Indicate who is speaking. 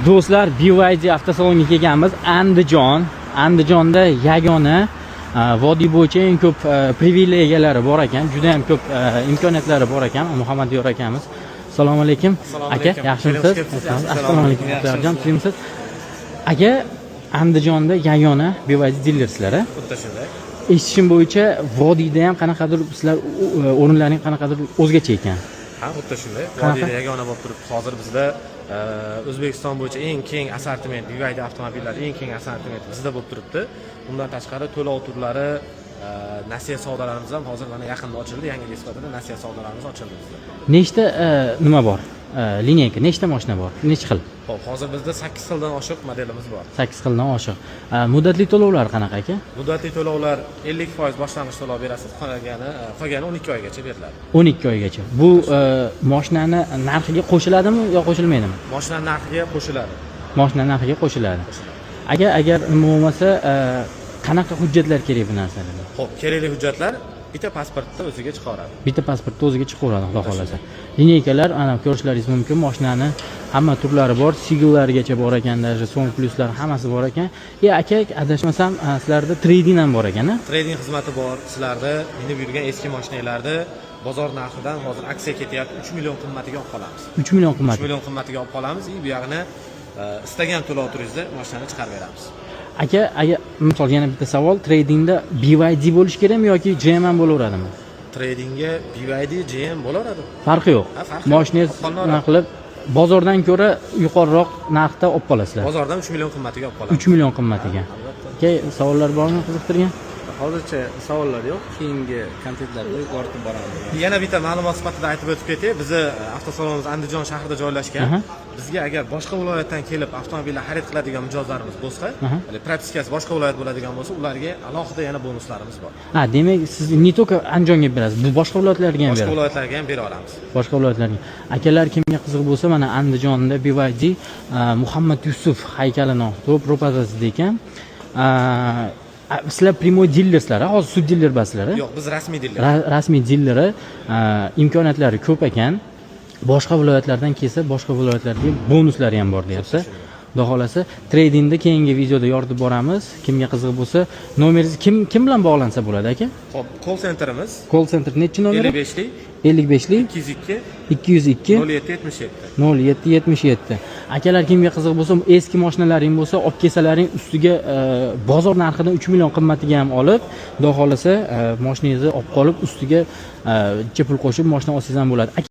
Speaker 1: Do'stlar, BYD avtosaloniga kelganmiz. Andijonda yagona vodiy bo'yicha eng ko'p privilegiyalar bor ekan, juda ham ko'p imkoniyatlari bor ekan. Muhammad Diyor akamiz. Assalomu alaykum. Aka, yaxshimisiz? Assalomu alaykum. Yaxshimisiz? Kimsiz? Aka, Andijonda yagona BYD dilerslari.
Speaker 2: Xuddi shunday.
Speaker 1: Eshitishim bo'yicha vodiyda ham qanaqadir sizlar o'rinlaring qanaqadir o'zgacha ekan.
Speaker 2: Ha, xuddi shunday. Vodiyda yagona bo'lib turibdi. Hozir bizda O'zbekiston bo'yicha eng keng assortiment, BYD avtomobillari eng keng assortiment bizda bo'lib turibdi. Bundan tashqari to'lov turlari, nasiya savdolarimiz ham hozir mana yaqinda ochildi. Yangi nisbatida nasiya savdolarimiz ochildi bizda.
Speaker 1: Nechta nima bor? Lineyka, nechta mashina bor? Necha xil?
Speaker 2: Xo'p, hozir bizda 8 xildan oshiq modelimiz bor.
Speaker 1: 8 xildan oshiq. Muddatli to'lovlar qanaqa aka?
Speaker 2: Muddatli to'lovlar 50% boshlang'ich to'lov berasiz, qolgani 12 oygacha beriladi.
Speaker 1: 12 oygacha. Bu mashinani narxiga qo'shiladimi yo qo'shilmaydimi?
Speaker 2: Mashina narxiga qo'shiladi.
Speaker 1: Mashina narxiga qo'shiladi. Agar nima bo'lmasa, qanaqa hujjatlar kerak bu narsalarga?
Speaker 2: Xo'p, kerakli hujjatlar bitta pasportni o'ziga chiqaradi.
Speaker 1: Bitta pasportni o'ziga chiqaradi, xudo xolasa. Lineykalar, ana ko'rishlaringiz mumkin, mashinani hamma turlari bor, sigillarigacha bor ekan, даже so'ng plyuslar hammasi bor ekan. Aka, adashmasam, sizlarda trading ham bor ekan-a?
Speaker 2: Trading xizmati bor. Sizlarda minib yurgan eski mashinalarni bozor narxidan hozir aksiya ketyapti, 3 million qimmatiga olib qolamiz.
Speaker 1: 3 million qimmat.
Speaker 2: 3 million qimmatiga olib qolamiz. Bu yog'ini istagan to'lov turingizda mashinani chiqarib beramiz.
Speaker 1: Aka, misol yana bitta savol, tradingda BYD bo'lish kerakmi yoki GM ham bo'laveradimi?
Speaker 2: Tradingga BYD, GM bo'laveradi.
Speaker 1: Farqi yo'q. Mashinangiz qilib bozordan ko'ra yuqoriroq narxda olib qolasizlar.
Speaker 2: Bozordan 3 million qimmatiga olib qolamiz.
Speaker 1: 3 million qimmatiga. Aka, savollar bormi qiziqtirgan?
Speaker 3: Hozircha savollar yo'q. Keyingi kontentlarda yoritib boramiz.
Speaker 2: Yana bitta ma'lumot sifatida aytib o'tib ketay. Bizni avtosalonimiz Andijon shahrida joylashgan. Bizga agar boshqa viloyatdan kelib avtomobillar xarid qiladigan mijozlarimiz bo'lsa, propiskasi boshqa viloyat bo'ladigan bo'lsa, ularga alohida yana bonuslarimiz bor.
Speaker 1: Demak, siz ne только Andijonga berasiz, bu boshqa viloyatlarga ham berasiz.
Speaker 2: Boshqa viloyatlarga ham bera olamiz.
Speaker 1: Boshqa viloyatlarga. Akalar kimga qiziq bo'lsa, mana Andijonda BYD Muhammad Yusuf haykalini ro'parasida ekan. Sizlar primoy dillerslar, hozir sud diller basizlar.
Speaker 2: Yo'q, biz rasmiy diller.
Speaker 1: Rasmiy dillari, imkoniyatlari ko'p ekan. Boshqa viloyatlardan kelsa, boshqa viloyatlarga bonuslari ham bor deyapti. Xudo xolasa, tradingda keyingi videoda yoritib boramiz. Kimga qiziq bo'lsa, nomeringiz kim bilan bog'lansa bo'ladi aka?
Speaker 2: Xo'p, call centerimiz.
Speaker 1: Call center nechi nomeri?
Speaker 2: 55lik
Speaker 1: 55lik
Speaker 2: 202
Speaker 1: 0777.
Speaker 2: 0777.
Speaker 1: Akalar kimga qiziq bo'lsa, eski mashinalaring bo'lsa, olib kelsalaring ustiga bozor narxidan 3 million qimmatiga ham olib, xudo xolasa, mashinangizni olib qolib ustiga pul qo'shib mashina olsangiz ham bo'ladi.